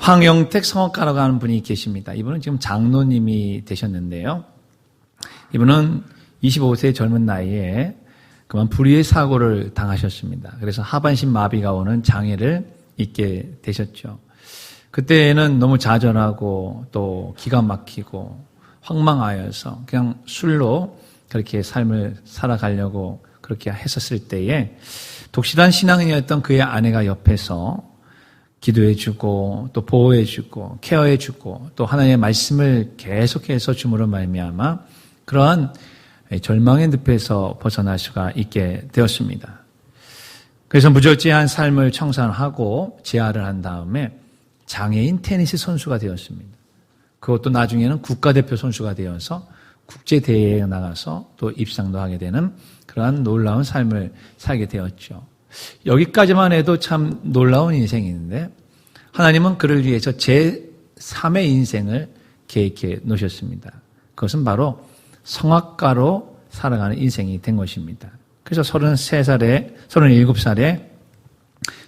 황영택 성악가라고 하는 분이 계십니다. 이분은 지금 장로님이 되셨는데요. 이분은 25세 젊은 나이에 그만 불의의 사고를 당하셨습니다. 그래서 하반신 마비가 오는 장애를 입게 되셨죠. 그때는 너무 좌절하고 또 기가 막히고 황망하여서 그냥 술로 그렇게 삶을 살아가려고 그렇게 했었을 때에 독실한 신앙인이었던 그의 아내가 옆에서 기도해주고 또 보호해주고 케어해주고 또 하나님의 말씀을 계속해서 주므로 말미암아 그러한 절망의 늪에서 벗어날 수가 있게 되었습니다. 그래서 무절제한 삶을 청산하고 재활을 한 다음에 장애인 테니스 선수가 되었습니다. 그것도 나중에는 국가대표 선수가 되어서 국제대회에 나가서 또 입상도 하게 되는 그러한 놀라운 삶을 살게 되었죠. 여기까지만 해도 참 놀라운 인생인데 하나님은 그를 위해서 제3의 인생을 계획해 놓으셨습니다. 그것은 바로 성악가로 살아가는 인생이 된 것입니다. 그래서 37살에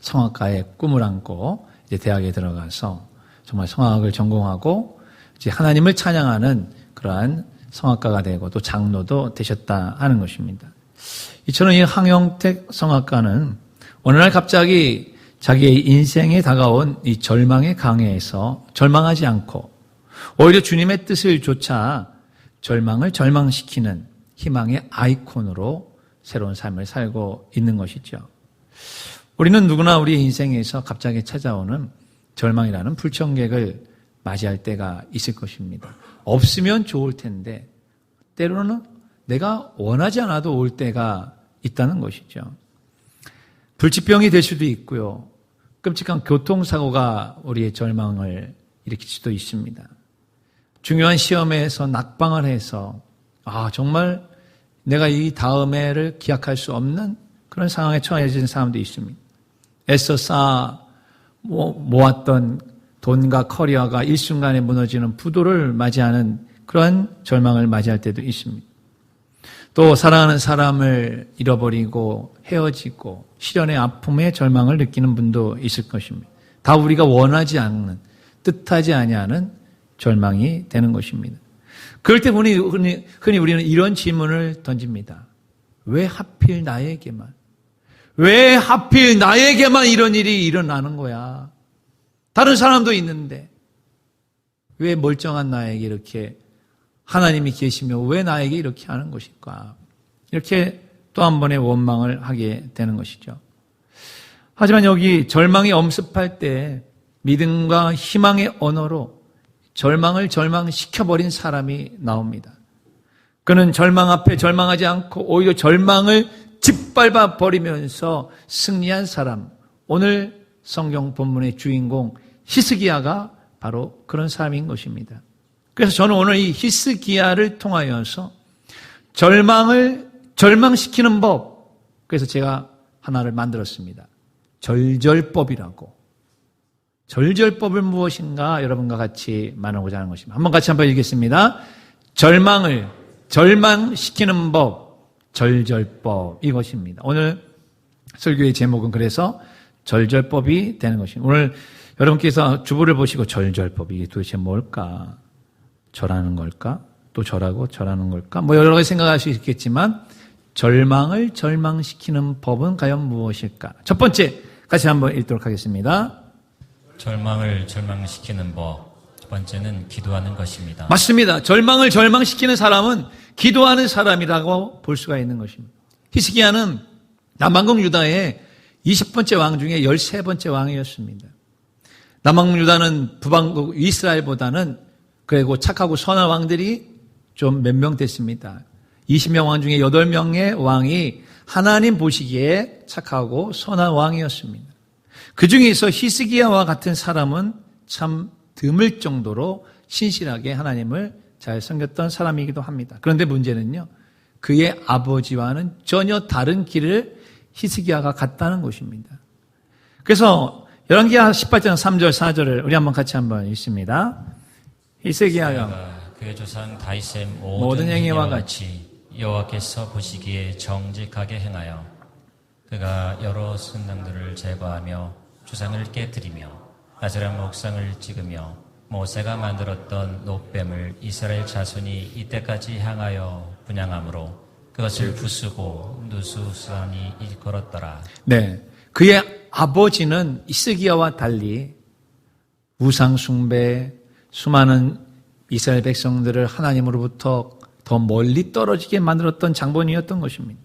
성악가의 꿈을 안고 이제 대학에 들어가서 정말 성악을 전공하고 이제 하나님을 찬양하는 그러한 성악가가 되고 또 장로도 되셨다 하는 것입니다. 이처럼 이 황영택 성악가는 어느 날 갑자기 자기의 인생에 다가온 이 절망의 강해에서 절망하지 않고 오히려 주님의 뜻을 좇아 절망을 절망시키는 희망의 아이콘으로 새로운 삶을 살고 있는 것이죠. 우리는 누구나 우리 인생에서 갑자기 찾아오는 절망이라는 불청객을 맞이할 때가 있을 것입니다. 없으면 좋을 텐데 때로는 내가 원하지 않아도 올 때가 있다는 것이죠. 불치병이 될 수도 있고요. 끔찍한 교통사고가 우리의 절망을 일으킬 수도 있습니다. 중요한 시험에서 낙방을 해서 정말 내가 이 다음 해를 기약할 수 없는 그런 상황에 처해진 사람도 있습니다. 애써 모았던 돈과 커리어가 일순간에 무너지는 부도를 맞이하는 그런 절망을 맞이할 때도 있습니다. 또 사랑하는 사람을 잃어버리고 헤어지고 시련의 아픔의 절망을 느끼는 분도 있을 것입니다. 다 우리가 원하지 않는, 뜻하지 아니하는 절망이 되는 것입니다. 그럴 때 흔히 우리는 이런 질문을 던집니다. 왜 하필 나에게만? 왜 하필 나에게만 이런 일이 일어나는 거야? 다른 사람도 있는데 왜 멀쩡한 나에게 이렇게 하나님이 계시며 왜 나에게 이렇게 하는 것일까? 이렇게 또 한 번의 원망을 하게 되는 것이죠. 하지만 여기 절망이 엄습할 때 믿음과 희망의 언어로 절망을 절망시켜버린 사람이 나옵니다. 그는 절망 앞에 절망하지 않고 오히려 절망을 짓밟아 버리면서 승리한 사람, 오늘 성경 본문의 주인공 히스기야가 바로 그런 사람인 것입니다. 그래서 저는 오늘 이 히스기야를 통하여서 절망을 절망시키는 법, 그래서 제가 하나를 만들었습니다. 절절법이라고. 절절법은 무엇인가 여러분과 같이 나누고자 하는 것입니다. 한번 읽겠습니다. 절망을 절망시키는 법, 절절법 이것입니다. 오늘 설교의 제목은 그래서 절절법이 되는 것입니다. 오늘 여러분께서 주보를 보시고 절절법이 이게 도대체 뭘까? 절하는 걸까? 또 절하고 절하는 걸까? 여러 가지 생각할 수 있겠지만 절망을 절망시키는 법은 과연 무엇일까? 첫 번째 같이 한번 읽도록 하겠습니다. 절망을 절망시키는 법, 첫 번째는 기도하는 것입니다. 맞습니다. 절망을 절망시키는 사람은 기도하는 사람이라고 볼 수가 있는 것입니다. 히스기야는 남왕국 유다의 20번째 왕 중에 13번째 왕이었습니다. 남왕국 유다는 북왕국 이스라엘보다는 그리고 착하고 선한 왕들이 좀 몇 명 됐습니다. 20명 왕 중에 8명의 왕이 하나님 보시기에 착하고 선한 왕이었습니다. 그 중에서 히스기야와 같은 사람은 참 드물 정도로 신실하게 하나님을 잘 섬겼던 사람이기도 합니다. 그런데 문제는요, 그의 아버지와는 전혀 다른 길을 히스기야가 갔다는 것입니다. 그래서 열왕기하 18장 3절 4절을 우리 한번 같이 한번 읽습니다. 히스기야가 그의 조상 다윗의 모든 행위와 같이 여호와께서 보시기에 정직하게 행하여 그가 여러 순당들을 제거하며 주상을 깨뜨리며 아세라 목상을 찍으며 모세가 만들었던 놋뱀을 이스라엘 자손이 이때까지 향하여 분향함으로 그것을 부수고 누수산이 일컬었더라. 네, 그의 아버지는 히스기야와 달리 우상 숭배, 수많은 이스라엘 백성들을 하나님으로부터 더 멀리 떨어지게 만들었던 장본인이었던 것입니다.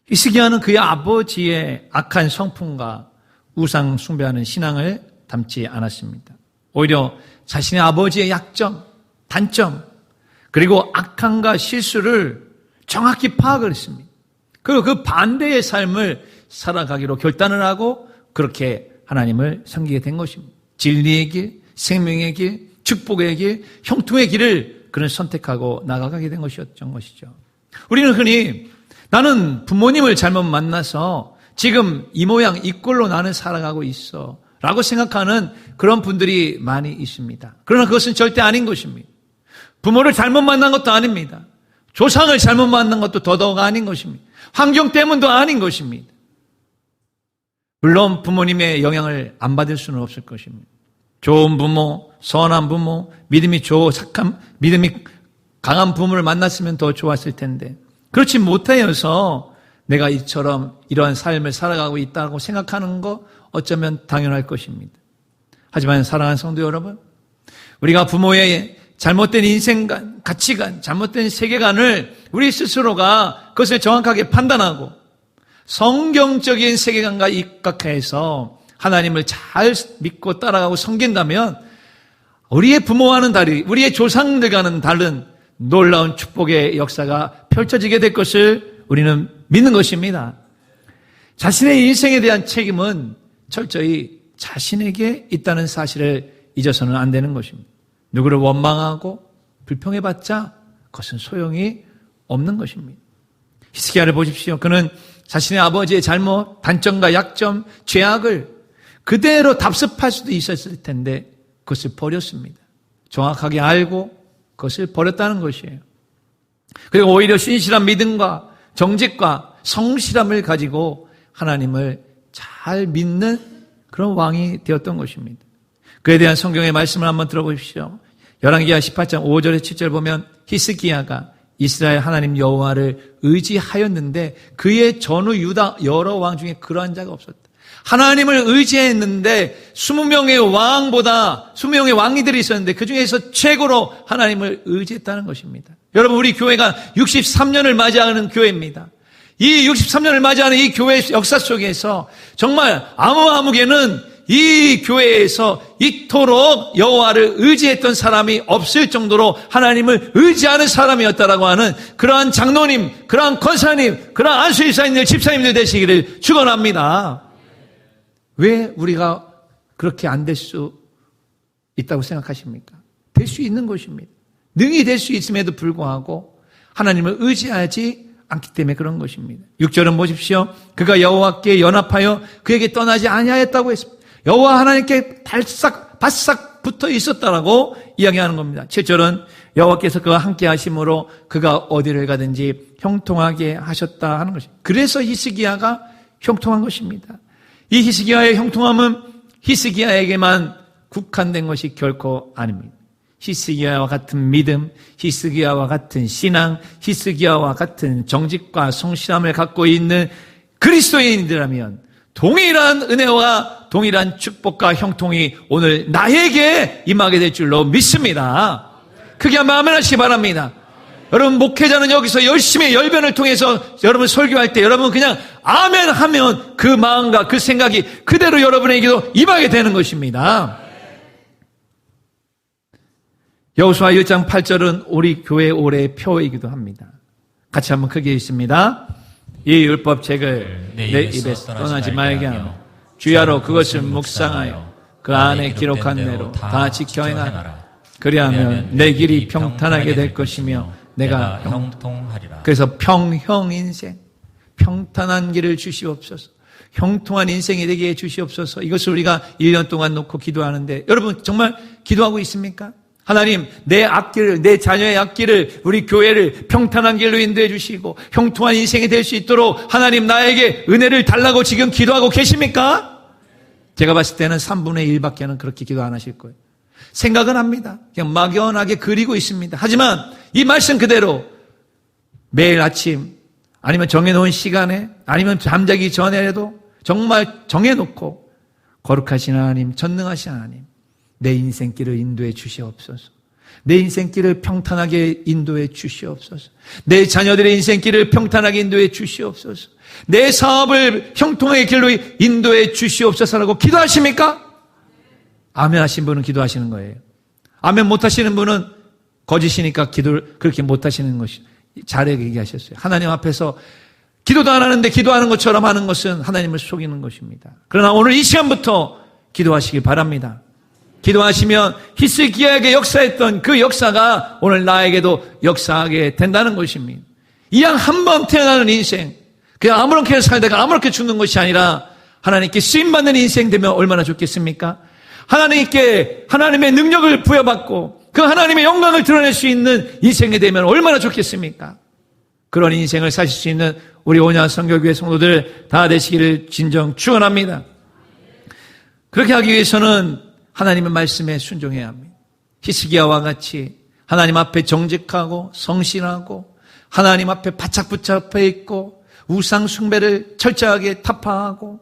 히스기야는 그의 아버지의 악한 성품과 우상 숭배하는 신앙을 담지 않았습니다. 오히려 자신의 아버지의 약점, 단점, 그리고 악함과 실수를 정확히 파악을 했습니다. 그리고 그 반대의 삶을 살아가기로 결단을 하고 그렇게 하나님을 섬기게 된 것입니다. 진리의 길, 생명의 길, 축복의 길, 형통의 길을 그는 선택하고 나아가게 된 것이었던 것이죠. 우리는 흔히 나는 부모님을 잘못 만나서 지금 이 모양 이 꼴로 나는 살아가고 있어 라고 생각하는 그런 분들이 많이 있습니다. 그러나 그것은 절대 아닌 것입니다. 부모를 잘못 만난 것도 아닙니다. 조상을 잘못 만난 것도 더더욱 아닌 것입니다. 환경 때문도 아닌 것입니다. 물론 부모님의 영향을 안 받을 수는 없을 것입니다. 좋은 부모, 선한 부모, 믿음이 착한, 믿음이 강한 부모를 만났으면 더 좋았을 텐데 그렇지 못하여서 내가 이처럼 이러한 삶을 살아가고 있다고 생각하는 거 어쩌면 당연할 것입니다. 하지만 사랑하는 성도 여러분, 우리가 부모의 잘못된 인생관, 가치관, 잘못된 세계관을 우리 스스로가 그것을 정확하게 판단하고 성경적인 세계관과 입각해서 하나님을 잘 믿고 따라가고 섬긴다면 우리의 부모와는 다르게 우리의 조상들과는 다른 놀라운 축복의 역사가 펼쳐지게 될 것을 우리는 믿는 것입니다. 자신의 인생에 대한 책임은 철저히 자신에게 있다는 사실을 잊어서는 안 되는 것입니다. 누구를 원망하고 불평해봤자 그것은 소용이 없는 것입니다. 히스기야를 보십시오. 그는 자신의 아버지의 잘못, 단점과 약점, 죄악을 그대로 답습할 수도 있었을 텐데 그것을 버렸습니다. 정확하게 알고 그것을 버렸다는 것이에요. 그리고 오히려 신실한 믿음과 정직과 성실함을 가지고 하나님을 잘 믿는 그런 왕이 되었던 것입니다. 그에 대한 성경의 말씀을 한번 들어보십시오. 열왕기하 18장 5절에 7절 보면 히스기야가 이스라엘 하나님 여호와를 의지하였는데 그의 전후 유다 여러 왕 중에 그러한 자가 없었다. 하나님을 의지했는데 20명의 왕보다 20명의 왕이들이 있었는데 그중에서 최고로 하나님을 의지했다는 것입니다. 여러분, 우리 교회가 63년을 맞이하는 교회입니다. 이 63년을 맞이하는 이 교회 역사 속에서 정말 아무개는 이 교회에서 이토록 여호와를 의지했던 사람이 없을 정도로 하나님을 의지하는 사람이었다라고 하는 그러한 장로님, 그러한 권사님, 그러한 안수일사님들, 집사님들 되시기를 축원합니다. 왜 우리가 그렇게 안 될 수 있다고 생각하십니까? 될 수 있는 것입니다. 능히 될 수 있음에도 불구하고 하나님을 의지하지 않기 때문에 그런 것입니다. 6절은 보십시오. 그가 여호와께 연합하여 그에게 떠나지 아니하였다고 했습니다. 여호와 하나님께 바싹 붙어 있었다라고 이야기하는 겁니다. 7절은 여호와께서 그와 함께 하심으로 그가 어디를 가든지 형통하게 하셨다 하는 것입니다. 그래서 히스기야가 형통한 것입니다. 이 히스기야의 형통함은 히스기야에게만 국한된 것이 결코 아닙니다. 히스기야와 같은 믿음, 히스기야와 같은 신앙, 히스기야와 같은 정직과 성실함을 갖고 있는 그리스도인이라면 동일한 은혜와 동일한 축복과 형통이 오늘 나에게 임하게 될 줄로 믿습니다. 크게 한번 아멘 하시기 바랍니다. 여러분, 목회자는 여기서 열심히 열변을 통해서 여러분 설교할 때 여러분 그냥 아멘 하면 그 마음과 그 생각이 그대로 여러분에게도 임하게 되는 것입니다. 여호수아 1장 8절은 우리 교회 올해의 표이기도 합니다. 같이 한번 크게 읽습니다. 이 율법책을 내 입에서 떠나지 말게 하며 주야로 그것을 묵상하여 그 안에 기록한 대로 다 지켜 행하라. 그리하면 내 길이 평탄하게 될 것이며 내가 형통하리라. 그래서 평형 인생, 평탄한 길을 주시옵소서. 형통한 인생이 되게 해주시옵소서. 이것을 우리가 1년 동안 놓고 기도하는데 여러분 정말 기도하고 있습니까? 하나님, 내 앞길을, 내 자녀의 앞길을, 우리 교회를 평탄한 길로 인도해 주시고 형통한 인생이 될 수 있도록 하나님 나에게 은혜를 달라고 지금 기도하고 계십니까? 제가 봤을 때는 3분의 1밖에는 그렇게 기도 안 하실 거예요. 생각은 합니다. 그냥 막연하게 그리고 있습니다. 하지만 이 말씀 그대로 매일 아침 아니면 정해놓은 시간에 아니면 잠자기 전에라도 정말 정해놓고 거룩하신 하나님, 전능하신 하나님, 내 인생길을 인도해 주시옵소서. 내 인생길을 평탄하게 인도해 주시옵소서. 내 자녀들의 인생길을 평탄하게 인도해 주시옵소서. 내 사업을 형통의 길로 인도해 주시옵소서라고 기도하십니까? 아멘 하신 분은 기도하시는 거예요. 아멘 못 하시는 분은 거짓이니까 기도를 그렇게 못 하시는 것이 잘 얘기하셨어요. 하나님 앞에서 기도도 안 하는데 기도하는 것처럼 하는 것은 하나님을 속이는 것입니다. 그러나 오늘 이 시간부터 기도하시길 바랍니다. 기도하시면 히스기야에게 역사했던 그 역사가 오늘 나에게도 역사하게 된다는 것입니다. 이왕 한 번 태어나는 인생, 그냥 아무렇게 살다가 아무렇게 죽는 것이 아니라 하나님께 쓰임받는 인생 되면 얼마나 좋겠습니까? 하나님께 하나님의 능력을 부여받고 그 하나님의 영광을 드러낼 수 있는 인생이 되면 얼마나 좋겠습니까? 그런 인생을 사실 수 있는 우리 온야 선교교회 성도들 다 되시기를 진정 축원합니다. 그렇게 하기 위해서는 하나님의 말씀에 순종해야 합니다. 히스기야와 같이 하나님 앞에 정직하고 성실하고 하나님 앞에 바짝 붙잡혀 있고 우상 숭배를 철저하게 타파하고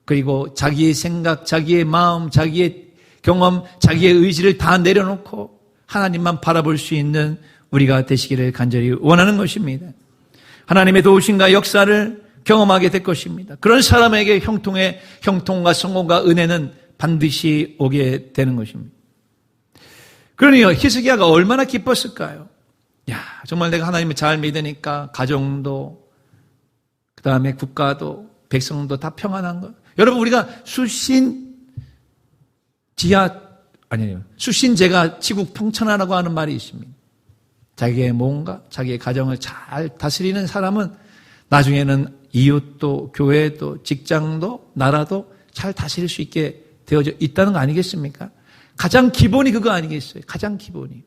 그리고 자기의 생각, 자기의 마음, 자기의 경험, 자기의 의지를 다 내려놓고 하나님만 바라볼 수 있는 우리가 되시기를 간절히 원하는 것입니다. 하나님의 도우심과 역사를 경험하게 될 것입니다. 그런 사람에게 형통과 성공과 은혜는 반드시 오게 되는 것입니다. 그러니 히스기야가 얼마나 기뻤을까요? 정말 내가 하나님을 잘 믿으니까 가정도 그 다음에 국가도 백성도 다 평안한 것. 여러분 우리가 수신제가 지국 평천하라고 하는 말이 있습니다. 자기의 몸과 자기의 가정을 잘 다스리는 사람은 나중에는 이웃도 교회도 직장도 나라도 잘 다스릴 수 있게 되어져 있다는 거 아니겠습니까? 가장 기본이 그거 아니겠어요? 가장 기본이.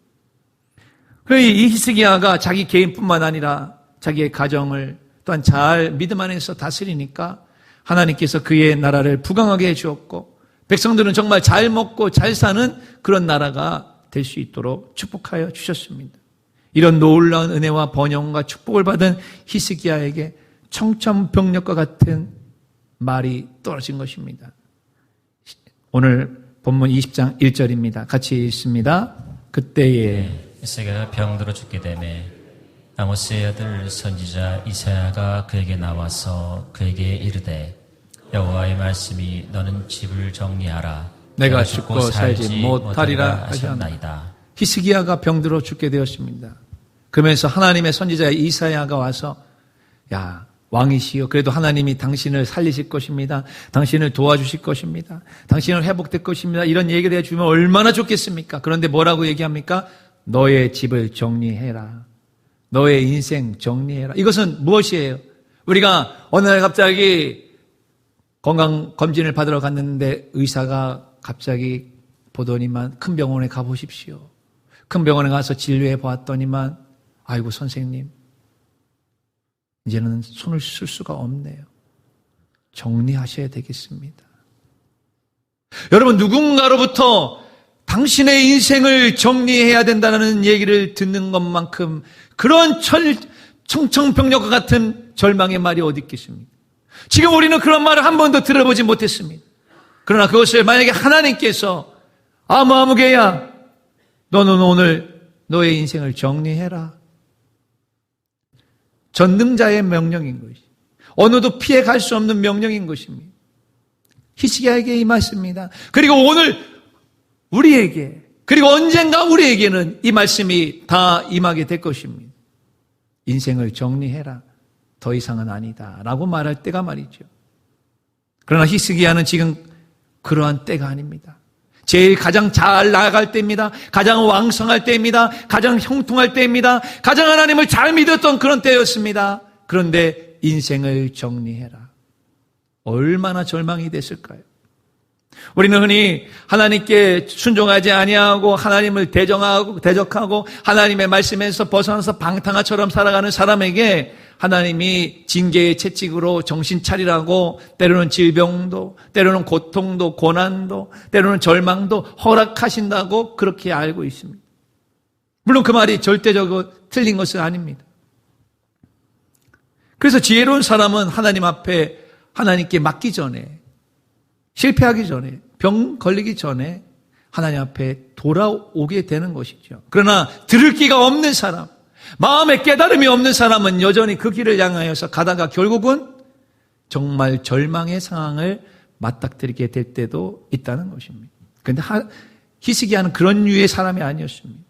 그래서 이 히스기야가 자기 개인뿐만 아니라 자기의 가정을 또한 잘 믿음 안에서 다스리니까 하나님께서 그의 나라를 부강하게 해주었고 백성들은 정말 잘 먹고 잘 사는 그런 나라가 될 수 있도록 축복하여 주셨습니다. 이런 놀라운 은혜와 번영과 축복을 받은 히스기야에게 청천벽력과 같은 말이 떨어진 것입니다. 오늘 본문 20장 1절입니다. 같이 읽습니다. 그때에 히스기야가 병들어 죽게 되매 아모스의 아들 선지자 이사야가 그에게 나와서 그에게 이르되 여호와의 말씀이 너는 집을 정리하라. 내가 죽고 살지 못하리라 하셨나이다. 히스기야가 병들어 죽게 되었습니다. 그러면서 하나님의 선지자 이사야가 와서 왕이시여 그래도 하나님이 당신을 살리실 것입니다. 당신을 도와주실 것입니다. 당신을 회복될 것입니다. 이런 얘기를 해주면 얼마나 좋겠습니까? 그런데 뭐라고 얘기합니까? 너의 집을 정리해라. 너의 인생 정리해라. 이것은 무엇이에요? 우리가 어느 날 갑자기 건강검진을 받으러 갔는데 의사가 갑자기 보더니만 큰 병원에 가보십시오. 큰 병원에 가서 진료해 보았더니만 아이고 선생님 이제는 손을 쓸 수가 없네요. 정리하셔야 되겠습니다. 여러분 누군가로부터 당신의 인생을 정리해야 된다는 얘기를 듣는 것만큼 그런 청천벽력과 같은 절망의 말이 어디 있겠습니까? 지금 우리는 그런 말을 한 번도 들어보지 못했습니다. 그러나 그것을 만약에 하나님께서 아무개야 너는 오늘 너의 인생을 정리해라. 전능자의 명령인 것이 어느도 피해갈 수 없는 명령인 것입니다. 히스기야에게 임했습니다. 그리고 오늘 우리에게 그리고 언젠가 우리에게는 이 말씀이 다 임하게 될 것입니다. 인생을 정리해라. 더 이상은 아니다 라고 말할 때가 말이죠. 그러나 히스기야는 지금 그러한 때가 아닙니다. 제일 가장 잘 나아갈 때입니다. 가장 왕성할 때입니다. 가장 형통할 때입니다. 가장 하나님을 잘 믿었던 그런 때였습니다. 그런데 인생을 정리해라. 얼마나 절망이 됐을까요? 우리는 흔히 하나님께 순종하지 아니하고 하나님을 대적하고 하나님의 말씀에서 벗어나서 방탕아처럼 살아가는 사람에게 하나님이 징계의 채찍으로 정신 차리라고 때로는 질병도, 때로는 고통도, 고난도, 때로는 절망도 허락하신다고 그렇게 알고 있습니다. 물론 그 말이 절대적으로 틀린 것은 아닙니다. 그래서 지혜로운 사람은 하나님 앞에 하나님께 맡기 전에, 실패하기 전에, 병 걸리기 전에 하나님 앞에 돌아오게 되는 것이죠. 그러나 들을 기가 없는 사람, 마음에 깨달음이 없는 사람은 여전히 그 길을 향하여서 가다가 결국은 정말 절망의 상황을 맞닥뜨리게 될 때도 있다는 것입니다. 그런데 히스기야는 그런 류의 사람이 아니었습니다.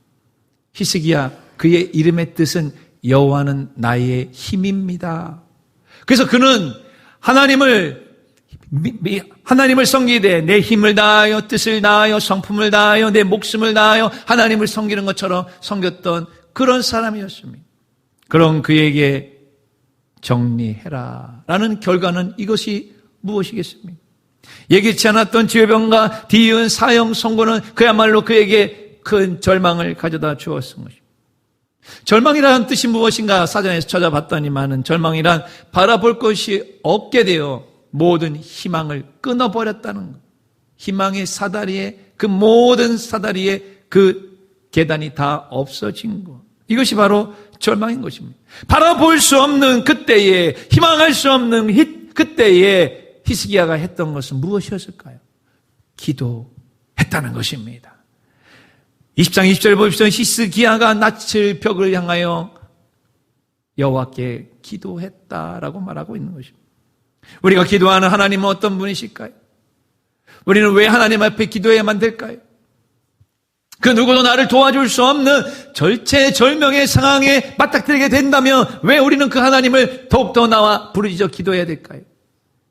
히스기야, 그의 이름의 뜻은 여호와는 나의 힘입니다. 그래서 그는 하나님을 섬기되 내 힘을 다하여 뜻을 다하여 성품을 다하여 내 목숨을 다하여 하나님을 섬기는 것처럼 섬겼던 그런 사람이었습니다. 그럼 그에게 정리해라 라는 결과는 이것이 무엇이겠습니까? 예기치 않았던 질병과 뒤이은 사형 선고는 그야말로 그에게 큰 절망을 가져다 주었던 것입니다. 절망이라는 뜻이 무엇인가 사전에서 찾아봤더니만은 절망이란 바라볼 것이 없게 되어 모든 희망을 끊어버렸다는 것. 희망의 사다리에, 그 모든 사다리에 그 계단이 다 없어진 것. 이것이 바로 절망인 것입니다. 바라볼 수 없는 그때에, 희망할 수 없는 그때에 히스기야가 했던 것은 무엇이었을까요? 기도했다는 것입니다. 20장 20절 보십시오. 히스기야가 낯을 벽을 향하여 여호와께 기도했다라고 말하고 있는 것입니다. 우리가 기도하는 하나님은 어떤 분이실까요? 우리는 왜 하나님 앞에 기도해야만 될까요? 그 누구도 나를 도와줄 수 없는 절체절명의 상황에 맞닥뜨리게 된다면 왜 우리는 그 하나님을 더욱더 나와 부르짖어 기도해야 될까요?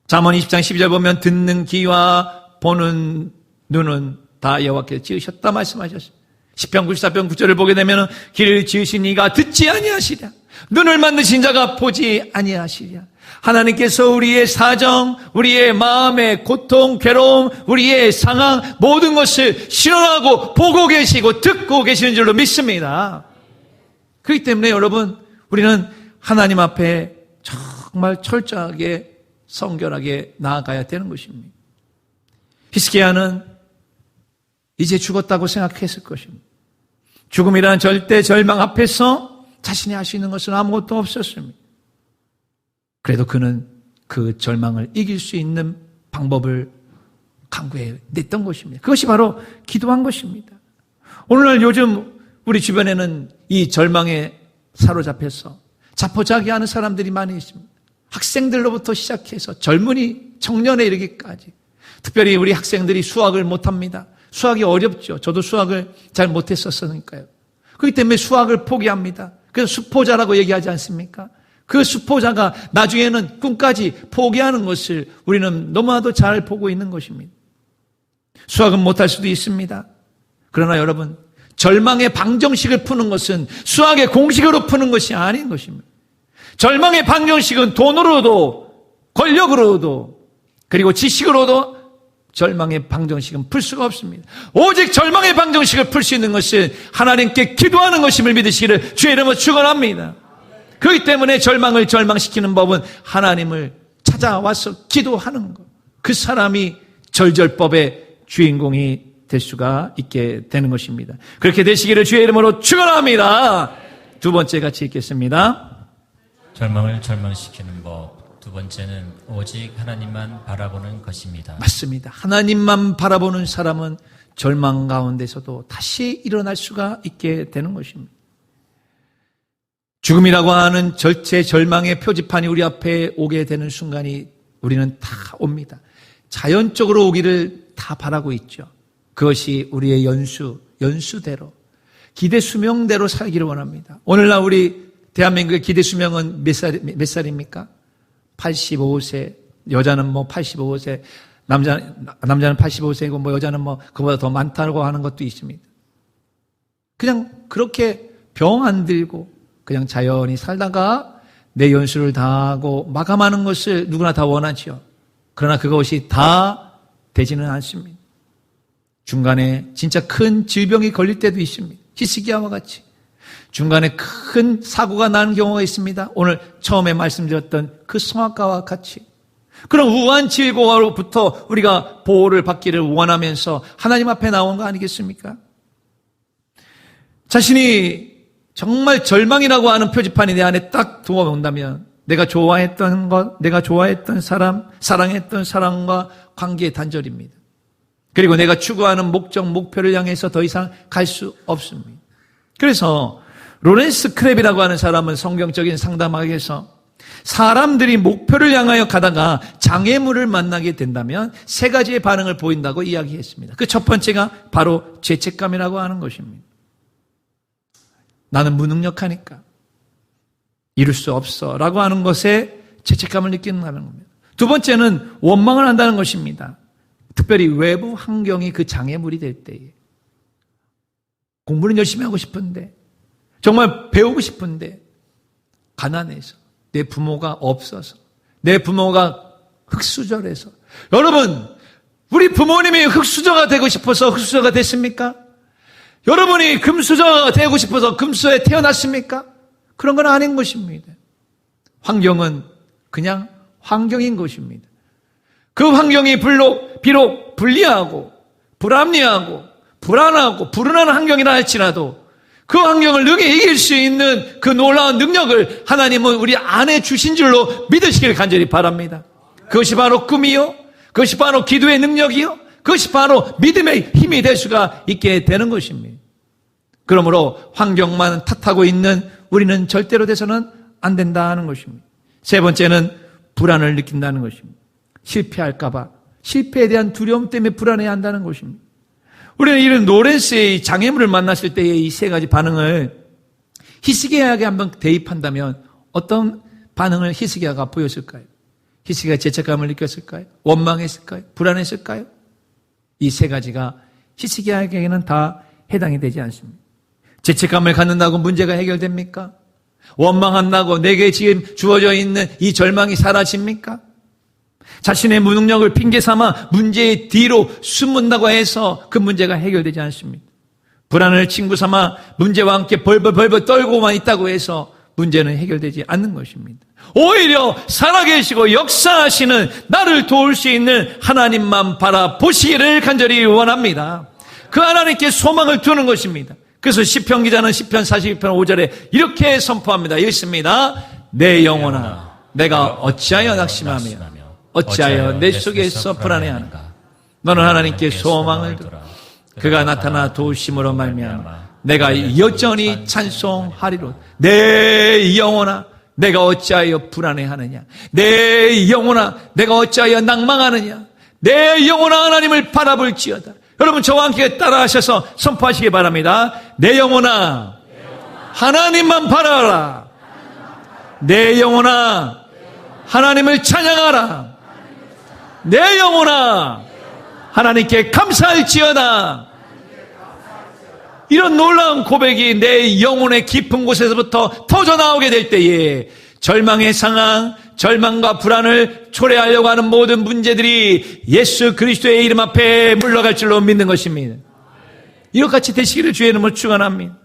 잠언 20장 12절 보면 듣는 귀와 보는 눈은 다 여호와께서 지으셨다 말씀하셨습니다. 시편 94편 9절을 보게 되면 길을 지으신 이가 듣지 아니하시랴, 눈을 만드신 자가 보지 아니하시랴. 하나님께서 우리의 사정, 우리의 마음의 고통, 괴로움, 우리의 상황 모든 것을 실현하고 보고 계시고 듣고 계시는 줄로 믿습니다. 그렇기 때문에 여러분, 우리는 하나님 앞에 정말 철저하게 성결하게 나아가야 되는 것입니다. 히스기야는 이제 죽었다고 생각했을 것입니다. 죽음이라는 절대 절망 앞에서 자신이 할 수 있는 것은 아무것도 없었습니다. 그래도 그는 그 절망을 이길 수 있는 방법을 강구해 냈던 것입니다. 그것이 바로 기도한 것입니다. 오늘날 요즘 우리 주변에는 이 절망에 사로잡혀서 자포자기하는 사람들이 많이 있습니다. 학생들로부터 시작해서 젊은이, 청년에 이르기까지. 특별히 우리 학생들이 수학을 못합니다. 수학이 어렵죠. 저도 수학을 잘 못했었으니까요. 그렇기 때문에 수학을 포기합니다. 그래서 수포자라고 얘기하지 않습니까? 그 수포자가 나중에는 꿈까지 포기하는 것을 우리는 너무나도 잘 보고 있는 것입니다. 수학은 못할 수도 있습니다. 그러나 여러분, 절망의 방정식을 푸는 것은 수학의 공식으로 푸는 것이 아닌 것입니다. 절망의 방정식은 돈으로도 권력으로도 그리고 지식으로도 절망의 방정식은 풀 수가 없습니다. 오직 절망의 방정식을 풀 수 있는 것은 하나님께 기도하는 것임을 믿으시기를 주의 이름으로 축원합니다. 그렇기 때문에 절망을 절망시키는 법은 하나님을 찾아와서 기도하는 것. 그 사람이 절절법의 주인공이 될 수가 있게 되는 것입니다. 그렇게 되시기를 주의 이름으로 축원합니다. 두 번째 같이 읽겠습니다. 절망을 절망시키는 법. 두 번째는 오직 하나님만 바라보는 것입니다. 맞습니다. 하나님만 바라보는 사람은 절망 가운데서도 다시 일어날 수가 있게 되는 것입니다. 죽음이라고 하는 절망의 표지판이 우리 앞에 오게 되는 순간이 우리는 다 옵니다. 자연적으로 오기를 다 바라고 있죠. 그것이 우리의 연수대로, 기대 수명대로 살기를 원합니다. 오늘날 우리 대한민국의 기대 수명은 몇 살입니까? 85세, 여자는 85세, 남자는 85세이고 여자는 그보다 더 많다고 하는 것도 있습니다. 그냥 그렇게 병 안 들고 그냥 자연히 살다가 내 연수를 다하고 마감하는 것을 누구나 다 원하지요. 그러나 그것이 다 되지는 않습니다. 중간에 진짜 큰 질병이 걸릴 때도 있습니다. 히스기야와 같이. 중간에 큰 사고가 나는 경우가 있습니다. 오늘 처음에 말씀드렸던 그 성악가와 같이. 그런 우한 질고로부터 우리가 보호를 받기를 원하면서 하나님 앞에 나온 거 아니겠습니까? 자신이 정말 절망이라고 하는 표지판이 내 안에 딱 들어온다면 내가 좋아했던 것, 내가 좋아했던 사람, 사랑했던 사람과 관계의 단절입니다. 그리고 내가 추구하는 목적, 목표를 향해서 더 이상 갈 수 없습니다. 그래서 로렌스 크랩이라고 하는 사람은 성경적인 상담학에서 사람들이 목표를 향하여 가다가 장애물을 만나게 된다면 세 가지의 반응을 보인다고 이야기했습니다. 그 첫 번째가 바로 죄책감이라고 하는 것입니다. 나는 무능력하니까 이룰 수 없어 라고 하는 것에 죄책감을 느낀다는 겁니다. 두 번째는 원망을 한다는 것입니다. 특별히 외부 환경이 그 장애물이 될 때에 공부는 열심히 하고 싶은데 정말 배우고 싶은데 가난해서 내 부모가 없어서 내 부모가 흙수저라서 여러분 우리 부모님이 흙수저가 되고 싶어서 흙수저가 됐습니까? 여러분이 금수저가 되고 싶어서 금수저에 태어났습니까? 그런 건 아닌 것입니다. 환경은 그냥 환경인 것입니다. 그 환경이 비록 불리하고 불합리하고 불안하고 불운한 환경이라 할지라도 그 환경을 능히 이길 수 있는 그 놀라운 능력을 하나님은 우리 안에 주신 줄로 믿으시길 간절히 바랍니다. 그것이 바로 꿈이요, 그것이 바로 기도의 능력이요, 그것이 바로 믿음의 힘이 될 수가 있게 되는 것입니다. 그러므로 환경만 탓하고 있는 우리는 절대로 돼서는 안 된다는 것입니다. 세 번째는 불안을 느낀다는 것입니다. 실패할까봐, 실패에 대한 두려움 때문에 불안해야 한다는 것입니다. 우리는 이런 로렌스의 장애물을 만났을 때의 이 세 가지 반응을 히스기야에게 한번 대입한다면 어떤 반응을 히스기야가 보였을까요? 히스기야가 죄책감을 느꼈을까요? 원망했을까요? 불안했을까요? 이 세 가지가 히스기야에게는 다 해당이 되지 않습니다. 죄책감을 갖는다고 문제가 해결됩니까? 원망한다고 내게 지금 주어져 있는 이 절망이 사라집니까? 자신의 무능력을 핑계 삼아 문제의 뒤로 숨는다고 해서 그 문제가 해결되지 않습니다. 불안을 친구 삼아 문제와 함께 벌벌 떨고만 있다고 해서 문제는 해결되지 않는 것입니다. 오히려 살아계시고 역사하시는 나를 도울 수 있는 하나님만 바라보시기를 간절히 원합니다. 그 하나님께 소망을 두는 것입니다. 그래서 시편 기자는 시편 42편 5절에 이렇게 선포합니다. 읽습니다. 내 영혼아 내가 어찌하여 낙심하며 어찌하여 내 속에서 불안해하는가. 너는 하나님께 소망을 두라. 그가 나타나 도우심으로 말미암아 내가 여전히 찬송하리로. 내 영혼아 내가 어찌하여 불안해하느냐. 내 영혼아 내가 어찌하여 낭망하느냐. 내 영혼아 하나님을 바라볼지어다. 여러분 저와 함께 따라하셔서 선포하시기 바랍니다. 내 영혼아 하나님만 바라라. 내 영혼아 하나님을 찬양하라. 내 영혼아 하나님께 감사할지어다. 이런 놀라운 고백이 내 영혼의 깊은 곳에서부터 터져나오게 될 때에 절망의 상황, 절망과 불안을 초래하려고 하는 모든 문제들이 예수 그리스도의 이름 앞에 물러갈 줄로 믿는 것입니다. 이것같이 되시기를 주의 이름으로 축원합니다.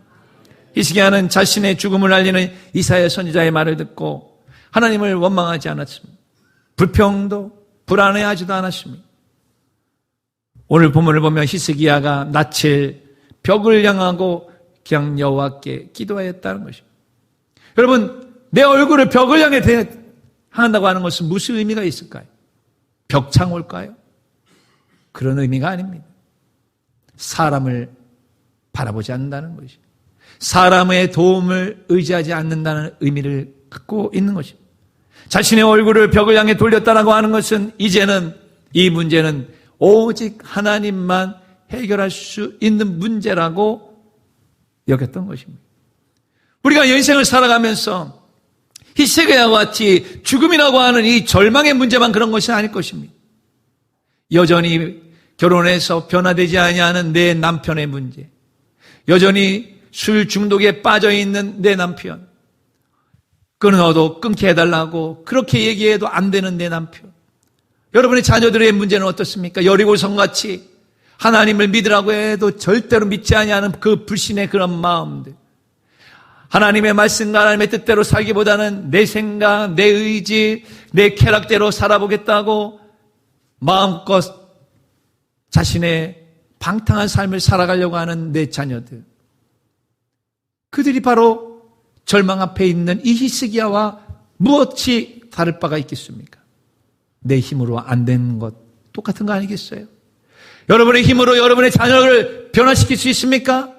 히스기야는 자신의 죽음을 알리는 이사야 선지자의 말을 듣고 하나님을 원망하지 않았습니다. 불평도 불안해하지도 않았습니다. 오늘 본문을 보면 히스기야가 낯을 벽을 향하고 그냥 여호와께 기도하였다는 것입니다. 여러분 내 얼굴을 벽을 향해 한다고 하는 것은 무슨 의미가 있을까요? 벽창올까요? 그런 의미가 아닙니다. 사람을 바라보지 않는다는 것이 사람의 도움을 의지하지 않는다는 의미를 갖고 있는 것입니다. 자신의 얼굴을 벽을 향해 돌렸다라고 하는 것은 이제는 이 문제는 오직 하나님만 해결할 수 있는 문제라고 여겼던 것입니다. 우리가 인생을 살아가면서 히스기야와 같이 죽음이라고 하는 이 절망의 문제만 그런 것이 아닐 것입니다. 여전히 결혼해서 변화되지 아니하는 내 남편의 문제, 여전히 술 중독에 빠져있는 내 남편, 끊어도 끊게 해달라고 그렇게 얘기해도 안 되는 내 남편, 여러분의 자녀들의 문제는 어떻습니까? 여리고성같이 하나님을 믿으라고 해도 절대로 믿지 아니하는 그 불신의 그런 마음들. 하나님의 말씀과 하나님의 뜻대로 살기보다는 내 생각, 내 의지, 내 쾌락대로 살아보겠다고 마음껏 자신의 방탕한 삶을 살아가려고 하는 내 자녀들. 그들이 바로 절망 앞에 있는 이 히스기야와 무엇이 다를 바가 있겠습니까? 내 힘으로 안 되는 것 똑같은 거 아니겠어요? 여러분의 힘으로 여러분의 자녀를 변화시킬 수 있습니까?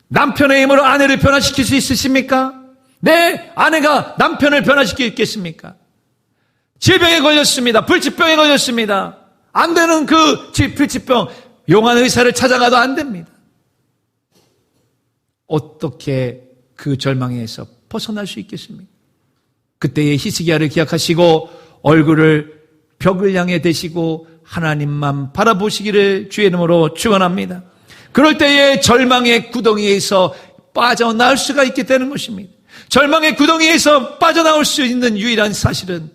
남편의 힘으로 아내를 변화시킬 수 있으십니까? 내 아내가 남편을 변화시킬 수 있겠습니까? 질병에 걸렸습니다. 불치병에 걸렸습니다. 안 되는 그 불치병, 용한 의사를 찾아가도 안 됩니다. 어떻게 그 절망에서 벗어날 수 있겠습니까? 그때의 히스기야를 기억하시고 얼굴을 벽을 향해 대시고 하나님만 바라보시기를 주의 이름으로 축원합니다. 그럴 때에 절망의 구덩이에서 빠져나올 수가 있게 되는 것입니다. 절망의 구덩이에서 빠져나올 수 있는 유일한 사실은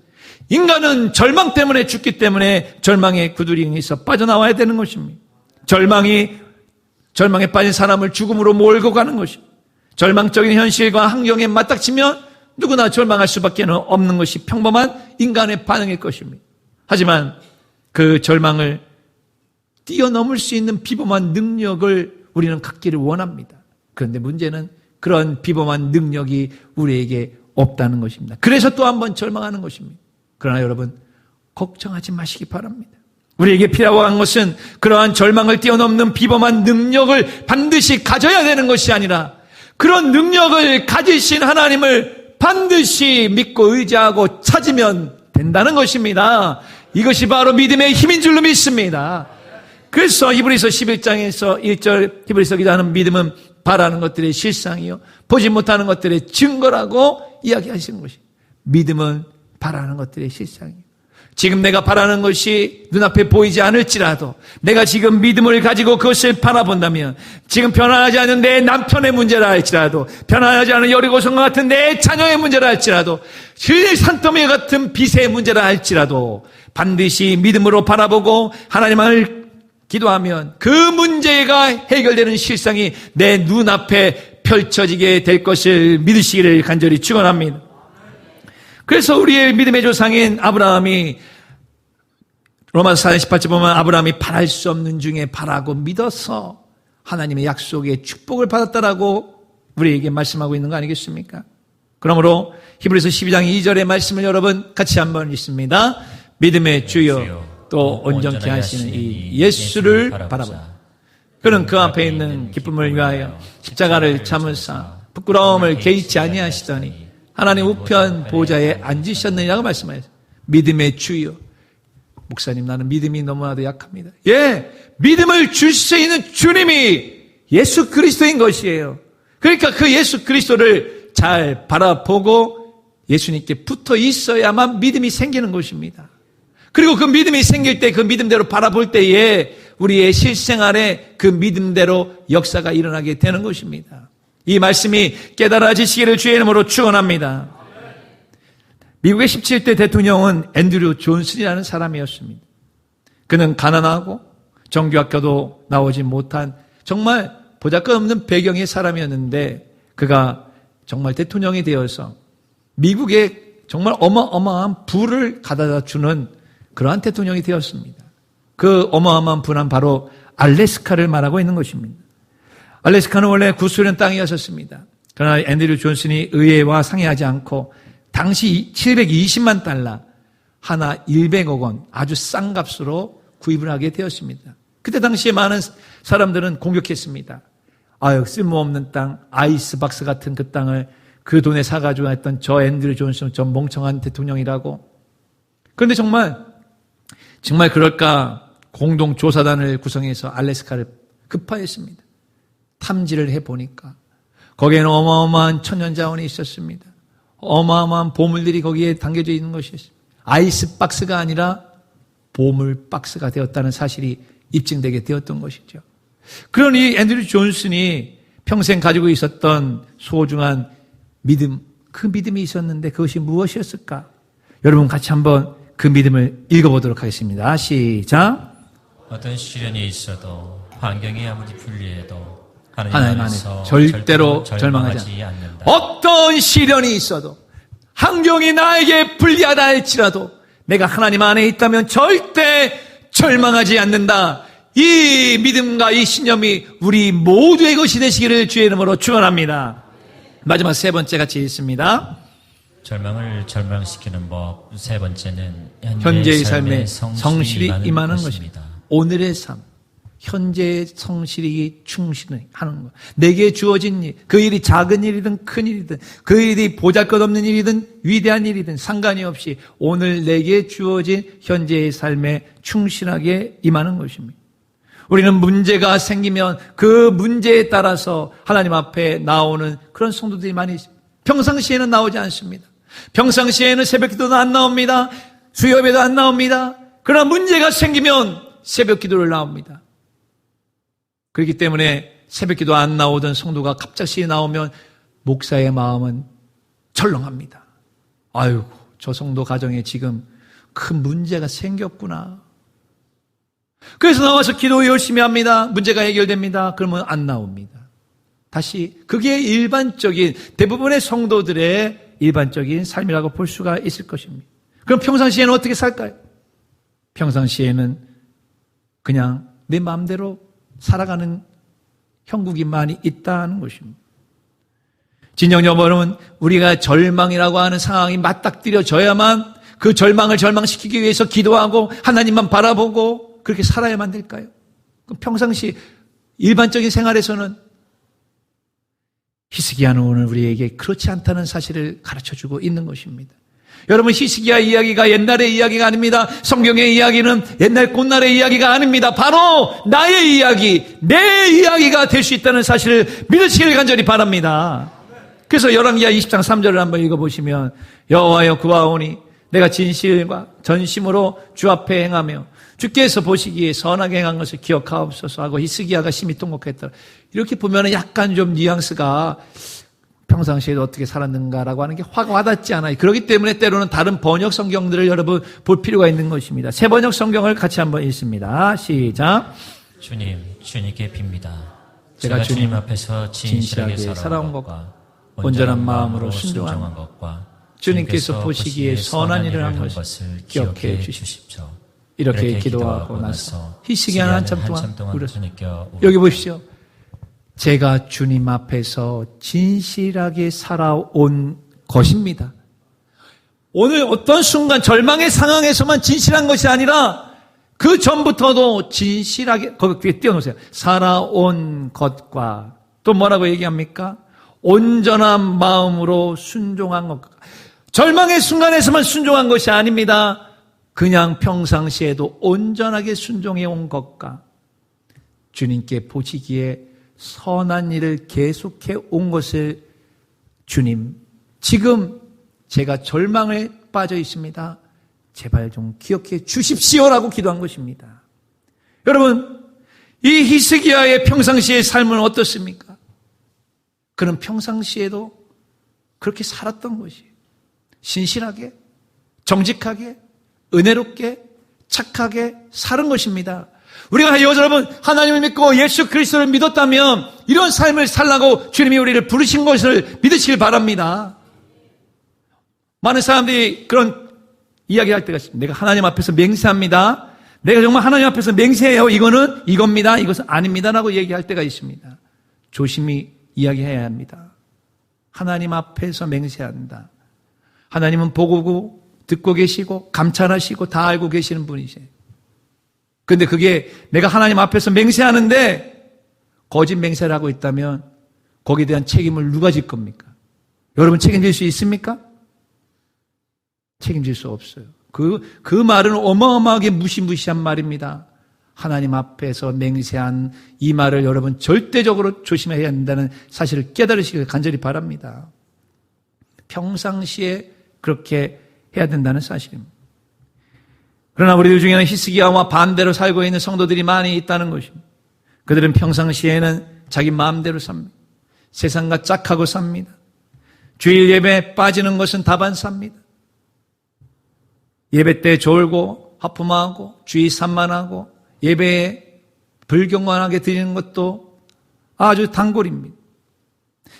인간은 절망 때문에 죽기 때문에 절망의 구덩이에서 빠져나와야 되는 것입니다. 절망에 빠진 사람을 죽음으로 몰고 가는 것입니다. 절망적인 현실과 환경에 맞닥치면 누구나 절망할 수밖에 없는 것이 평범한 인간의 반응일 것입니다. 하지만 그 절망을 뛰어넘을 수 있는 비범한 능력을 우리는 갖기를 원합니다. 그런데 문제는 그런 비범한 능력이 우리에게 없다는 것입니다. 그래서 또 한 번 절망하는 것입니다. 그러나 여러분, 걱정하지 마시기 바랍니다. 우리에게 필요한 것은 그러한 절망을 뛰어넘는 비범한 능력을 반드시 가져야 되는 것이 아니라 그런 능력을 가지신 하나님을 반드시 믿고 의지하고 찾으면 된다는 것입니다. 이것이 바로 믿음의 힘인 줄로 믿습니다. 그래서 히브리서 11장에서 1절 히브리서 기자는 믿음은 바라는 것들의 실상이요 보지 못하는 것들의 증거라고 이야기하시는 것입니다. 믿음은 바라는 것들의 실상이요. 지금 내가 바라는 것이 눈앞에 보이지 않을지라도 내가 지금 믿음을 가지고 그것을 바라본다면 지금 변화하지 않은 내 남편의 문제라 할지라도 변화하지 않은 여리고성과 같은 내 자녀의 문제라 할지라도 산더미 같은 빚의 문제라 할지라도 반드시 믿음으로 바라보고 하나님을 기도하면 그 문제가 해결되는 실상이 내 눈앞에 펼쳐지게 될 것을 믿으시기를 간절히 축원합니다. 그래서 우리의 믿음의 조상인 아브라함이 로마서 4장 18절 보면 아브라함이 바랄 수 없는 중에 바라고 믿어서 하나님의 약속의 축복을 받았다라고 우리에게 말씀하고 있는 거 아니겠습니까? 그러므로 히브리서 12장 2절의 말씀을 여러분 같이 한번 읽습니다. 믿음의 주여 또 온전케 하시는 이 예수를 바라보라. 그는 그 앞에 있는 기쁨을 위하여 십자가를 참으사 부끄러움을 개의치 아니하시더니 하나님 우편 보좌에 앉으셨느냐고 말씀하셨어요. 믿음의 주여. 목사님, 나는 믿음이 너무나도 약합니다. 믿음을 줄 수 있는 주님이 예수 그리스도인 것이에요. 그러니까 그 예수 그리스도를 잘 바라보고 예수님께 붙어 있어야만 믿음이 생기는 것입니다. 그리고 그 믿음이 생길 때 그 믿음대로 바라볼 때에 우리의 실생활에 그 믿음대로 역사가 일어나게 되는 것입니다. 이 말씀이 깨달아지시기를 주의 이름으로 축원합니다. 미국의 17대 대통령은 앤드류 존슨이라는 사람이었습니다. 그는 가난하고 정규학교도 나오지 못한 정말 보잘것없는 배경의 사람이었는데 그가 정말 대통령이 되어서 미국에 정말 어마어마한 부를 가져다 주는 그러한 대통령이 되었습니다. 그 어마어마한 부는 바로 알래스카를 말하고 있는 것입니다. 알래스카는 원래 구소련 땅이었습니다. 그러나 앤드류 존슨이 의회와 상의하지 않고 당시 720만 달러, 하나 100억 원, 아주 싼 값으로 구입을 하게 되었습니다. 그때 당시에 많은 사람들은 공격했습니다. 쓸모없는 땅, 아이스박스 같은 그 땅을 그 돈에 사가지고 했던 저 앤드류 존슨, 저 멍청한 대통령이라고. 그런데 정말 그럴까 공동조사단을 구성해서 알래스카를 급파했습니다. 탐지를 해보니까 거기에는 어마어마한 천연자원이 있었습니다. 어마어마한 보물들이 거기에 담겨져 있는 것이었습니다. 아이스박스가 아니라 보물박스가 되었다는 사실이 입증되게 되었던 것이죠. 그러니 앤드류 존슨이 평생 가지고 있었던 소중한 믿음, 그 믿음이 있었는데 그것이 무엇이었을까? 여러분 같이 한번 그 믿음을 읽어보도록 하겠습니다. 시작. 어떤 시련이 있어도 환경이 아무리 불리해도 하나님 하나님 안에서 안에서 절대로 절망하지 않는다. 어떤 시련이 있어도 환경이 나에게 불리하다 할지라도 내가 하나님 안에 있다면 절대 절망하지 않는다. 이 믿음과 이 신념이 우리 모두의 것이 되시기를 주의 이름으로 축원합니다. 마지막 세 번째 같이 읽습니다. 절망을 절망시키는 법. 세 번째는 현재의 삶에 성실히 임하는 것입니다. 오늘의 삶, 현재의 성실히 충실하는 것. 내게 주어진 일, 그 일이 작은 일이든 큰 일이든 그 일이 보잘것없는 일이든 위대한 일이든 상관이 없이 오늘 내게 주어진 현재의 삶에 충실하게 임하는 것입니다. 우리는 문제가 생기면 그 문제에 따라서 하나님 앞에 나오는 그런 성도들이 많이 있습니다. 평상시에는 나오지 않습니다. 평상시에는 새벽기도도 안 나옵니다. 수요예배도 안 나옵니다. 그러나 문제가 생기면 새벽기도를 나옵니다. 그렇기 때문에 새벽기도 안 나오던 성도가 갑자기 나오면 목사의 마음은 철렁합니다. 아이고, 저 성도 가정에 지금 큰 문제가 생겼구나. 그래서 나와서 기도 열심히 합니다. 문제가 해결됩니다. 그러면 안 나옵니다. 다시 그게 일반적인 대부분의 성도들의 일반적인 삶이라고 볼 수가 있을 것입니다. 그럼 평상시에는 어떻게 살까요? 평상시에는 그냥 내 마음대로 살아가는 형국이 많이 있다는 것입니다. 진정 여러분은 우리가 절망이라고 하는 상황이 맞닥뜨려져야만 그 절망을 절망시키기 위해서 기도하고 하나님만 바라보고 그렇게 살아야만 될까요? 그럼 평상시 일반적인 생활에서는 히스기야는 오늘 우리에게 그렇지 않다는 사실을 가르쳐주고 있는 것입니다. 여러분, 히스기야 이야기가 옛날의 이야기가 아닙니다. 성경의 이야기는 옛날 꽃날의 이야기가 아닙니다. 바로 나의 이야기, 내 이야기가 될 수 있다는 사실을 믿으시길 간절히 바랍니다. 그래서 열왕기하 20장 3절을 한번 읽어보시면 여호와여 구하오니 내가 진실과 전심으로 주 앞에 행하며 주께서 보시기에 선하게 행한 것을 기억하옵소서 하고 히스기야가 심히 통곡했더라. 이렇게 보면 약간 좀 뉘앙스가 평상시에도 어떻게 살았는가라고 하는 게 확 와닿지 않아요. 그렇기 때문에 때로는 다른 번역 성경들을 여러분 볼 필요가 있는 것입니다. 새 번역 성경을 같이 한번 읽습니다. 시작. 주님, 주님께 빕니다. 제가 주님 앞에서 진실하게 살아온 것과 온전한 마음으로 순종한 것과 주님께서 보시기에 선한 일을 한 것을 기억해 주십시오. 이렇게 기도하고 나서 히스기야는 한참 동안 울었습니다. 여기 보십시오. 제가 주님 앞에서 진실하게 살아온 것입니다. 오늘 어떤 순간 절망의 상황에서만 진실한 것이 아니라 그 전부터도 진실하게 거기에 띄워놓으세요. 살아온 것과 또 뭐라고 얘기합니까? 온전한 마음으로 순종한 것. 절망의 순간에서만 순종한 것이 아닙니다. 그냥 평상시에도 온전하게 순종해 온 것과 주님께 보시기에 선한 일을 계속해 온 것을 주님, 지금 제가 절망에 빠져 있습니다. 제발 좀 기억해 주십시오라고 기도한 것입니다. 여러분, 이 히스기야의 평상시의 삶은 어떻습니까? 그는 평상시에도 그렇게 살았던 것이에요. 신실하게, 정직하게, 은혜롭게, 착하게 사는 것입니다. 우리가 여러분 하나님을 믿고 예수 그리스도를 믿었다면 이런 삶을 살라고 주님이 우리를 부르신 것을 믿으시길 바랍니다. 많은 사람들이 그런 이야기할 때가 있습니다. 내가 하나님 앞에서 맹세합니다. 내가 정말 하나님 앞에서 맹세해요. 이거는 이겁니다. 이것은 아닙니다라고 얘기할 때가 있습니다. 조심히 이야기해야 합니다. 하나님 앞에서 맹세한다. 하나님은 보고 듣고 계시고 감찰하시고 다 알고 계시는 분이세요. 그런데 그게 내가 하나님 앞에서 맹세하는데 거짓 맹세를 하고 있다면 거기에 대한 책임을 누가 질 겁니까? 여러분 책임질 수 있습니까? 책임질 수 없어요. 그 말은 어마어마하게 무시무시한 말입니다. 하나님 앞에서 맹세한 이 말을 여러분 절대적으로 조심해야 한다는 사실을 깨달으시길 간절히 바랍니다. 평상시에 그렇게 해야 된다는 사실입니다. 그러나 우리들 중에는 히스기야와 반대로 살고 있는 성도들이 많이 있다는 것입니다. 그들은 평상시에는 자기 마음대로 삽니다. 세상과 짝하고 삽니다. 주일 예배에 빠지는 것은 다반사입니다. 예배 때 졸고 하품하고 주의 산만하고 예배에 불경건하게 드리는 것도 아주 단골입니다.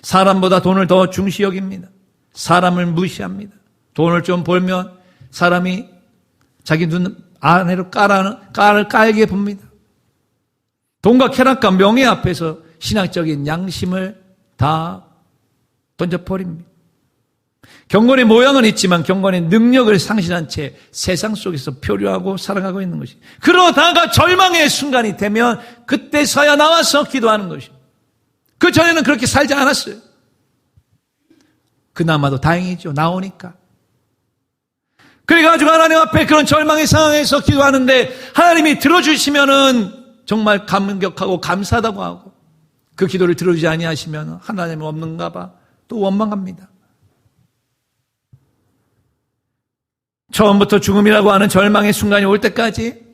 사람보다 돈을 더 중시 여깁니다. 사람을 무시합니다. 돈을 좀 벌면 사람이 자기 눈 안으로 깔을 깔게 봅니다. 돈과 쾌락과 명예 앞에서 신학적인 양심을 다 던져버립니다. 경건의 모양은 있지만 경건의 능력을 상실한 채 세상 속에서 표류하고 살아가고 있는 것이. 그러다가 절망의 순간이 되면 그때서야 나와서 기도하는 것입니다. 그 전에는 그렇게 살지 않았어요. 그나마도 다행이죠. 나오니까. 그래가지고 하나님 앞에 그런 절망의 상황에서 기도하는데 하나님이 들어주시면은 정말 감격하고 감사하다고 하고 그 기도를 들어주지 아니하시면 하나님은 없는가 봐 또 원망합니다. 처음부터 죽음이라고 하는 절망의 순간이 올 때까지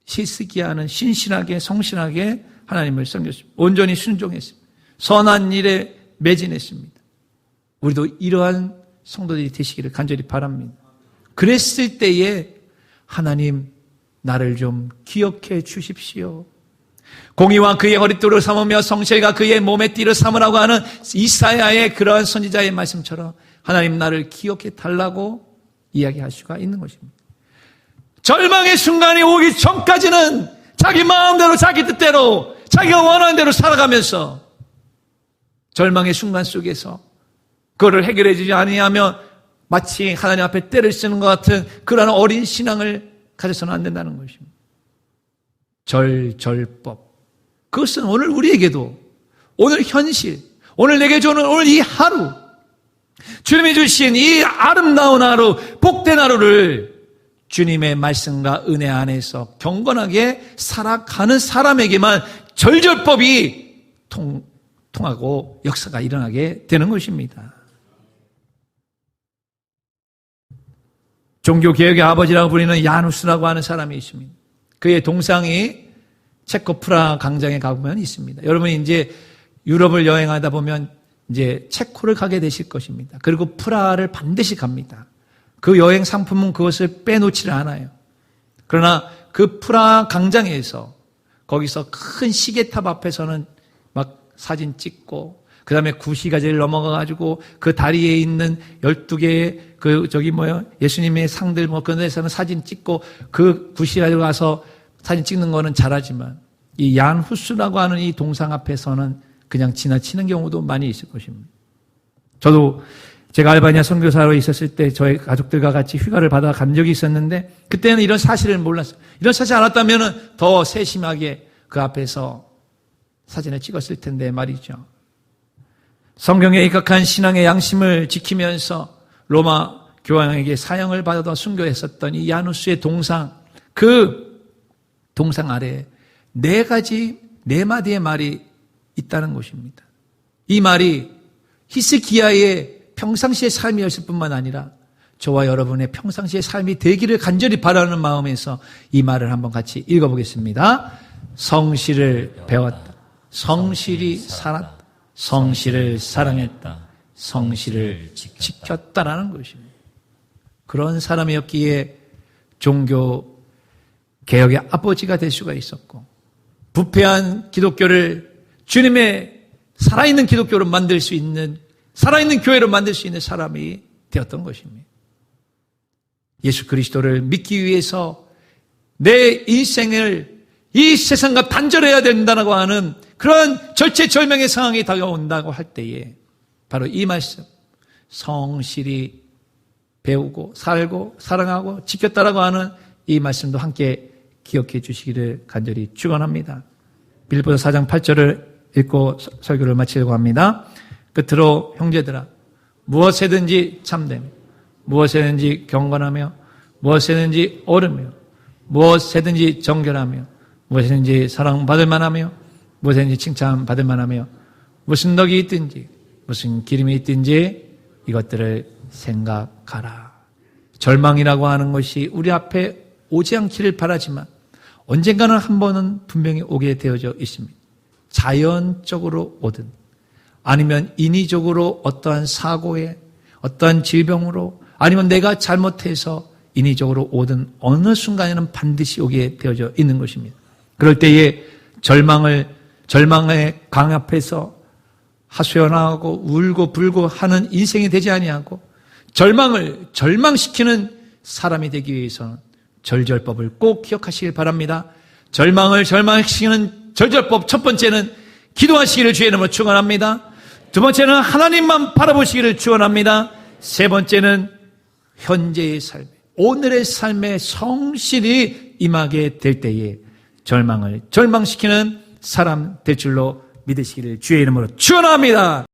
히스기야는 신실하게 성실하게 하나님을 섬겼습니다. 온전히 순종했습니다. 선한 일에 매진했습니다. 우리도 이러한 성도들이 되시기를 간절히 바랍니다. 그랬을 때에 하나님 나를 좀 기억해 주십시오. 공의와 그의 허릿돌을 삼으며 성실과 그의 몸의 띠를 삼으라고 하는 이사야의 그러한 선지자의 말씀처럼 하나님 나를 기억해 달라고 이야기할 수가 있는 것입니다. 절망의 순간이 오기 전까지는 자기 마음대로 자기 뜻대로 자기가 원하는 대로 살아가면서 절망의 순간 속에서 그거를 해결해 주지 아니하면 마치 하나님 앞에 때를 쓰는 것 같은 그러한 어린 신앙을 가져서는 안 된다는 것입니다. 절법. 그것은 오늘 우리에게도 오늘 현실, 오늘 내게 주는 오늘 이 하루 주님이 주신 이 아름다운 하루, 복된 하루를 주님의 말씀과 은혜 안에서 경건하게 살아가는 사람에게만 절절법이 통하고 역사가 일어나게 되는 것입니다. 종교개혁의 아버지라고 불리는 야누스라고 하는 사람이 있습니다. 그의 동상이 체코 프라하 광장에 가보면 있습니다. 여러분이 이제 유럽을 여행하다 보면 이제 체코를 가게 되실 것입니다. 그리고 프라하를 반드시 갑니다. 그 여행 상품은 그것을 빼놓지를 않아요. 그러나 그 프라하 광장에서 거기서 큰 시계탑 앞에서는 막 사진 찍고 그 다음에 구시가지를 넘어가가지고 그 다리에 있는 12개의 예수님의 상들 그런 데서는 사진 찍고 그 구시가지로 가서 사진 찍는 거는 잘하지만 이 얀후스라고 하는 이 동상 앞에서는 그냥 지나치는 경우도 많이 있을 것입니다. 저도 제가 알바니아 선교사로 있었을 때 저희 가족들과 같이 휴가를 받아 간 적이 있었는데 그때는 이런 사실을 몰랐어요. 이런 사실 알았다면 더 세심하게 그 앞에서 사진을 찍었을 텐데 말이죠. 성경에 입각한 신앙의 양심을 지키면서 로마 교황에게 사형을 받아도 순교했었던 이 야누스의 동상, 그 동상 아래에 네 마디의 말이 있다는 것입니다. 이 말이 히스기야의 평상시의 삶이었을 뿐만 아니라 저와 여러분의 평상시의 삶이 되기를 간절히 바라는 마음에서 이 말을 한번 같이 읽어보겠습니다. 성실을 배웠다. 성실히 살았다. 성실을 사랑했다. 성실을 지켰다라는 것입니다. 그런 사람이었기에 종교 개혁의 아버지가 될 수가 있었고 부패한 기독교를 주님의 살아있는 기독교로 만들 수 있는 살아있는 교회로 만들 수 있는 사람이 되었던 것입니다. 예수 그리스도를 믿기 위해서 내 인생을 이 세상과 단절해야 된다고 하는 그런 절체절명의 상황이 다가온다고 할 때에 바로 이 말씀 성실히 배우고 살고 사랑하고 지켰다라고 하는 이 말씀도 함께 기억해 주시기를 간절히 축원합니다. 빌립보서 4장 8절을 읽고 설교를 마치려고 합니다. 끝으로 형제들아 무엇에든지 참되며 무엇에든지 경건하며 무엇에든지 옳으며 무엇에든지 정결하며 무엇에든지 사랑받을 만하며 무엇에든지 칭찬받을 만하며 무슨 덕이 있든지 무슨 기름이 있든지 이것들을 생각하라. 절망이라고 하는 것이 우리 앞에 오지 않기를 바라지만 언젠가는 한 번은 분명히 오게 되어져 있습니다. 자연적으로 오든 아니면 인위적으로 어떠한 사고에 어떠한 질병으로 아니면 내가 잘못해서 인위적으로 오든 어느 순간에는 반드시 오게 되어져 있는 것입니다. 그럴 때에 절망의 강 앞에서 하소연하고 울고 불고 하는 인생이 되지 아니하고 절망을 절망시키는 사람이 되기 위해서는 절절법을 꼭 기억하시길 바랍니다. 절망을 절망시키는 절절법 첫 번째는 기도하시기를 주의 이름으로 축원합니다. 두 번째는 하나님만 바라보시기를 축원합니다. 세 번째는 현재의 삶, 오늘의 삶에 성실히 임하게 될 때에 절망을 절망시키는 사람 될 줄로 믿으시기를 주의 이름으로 축원합니다.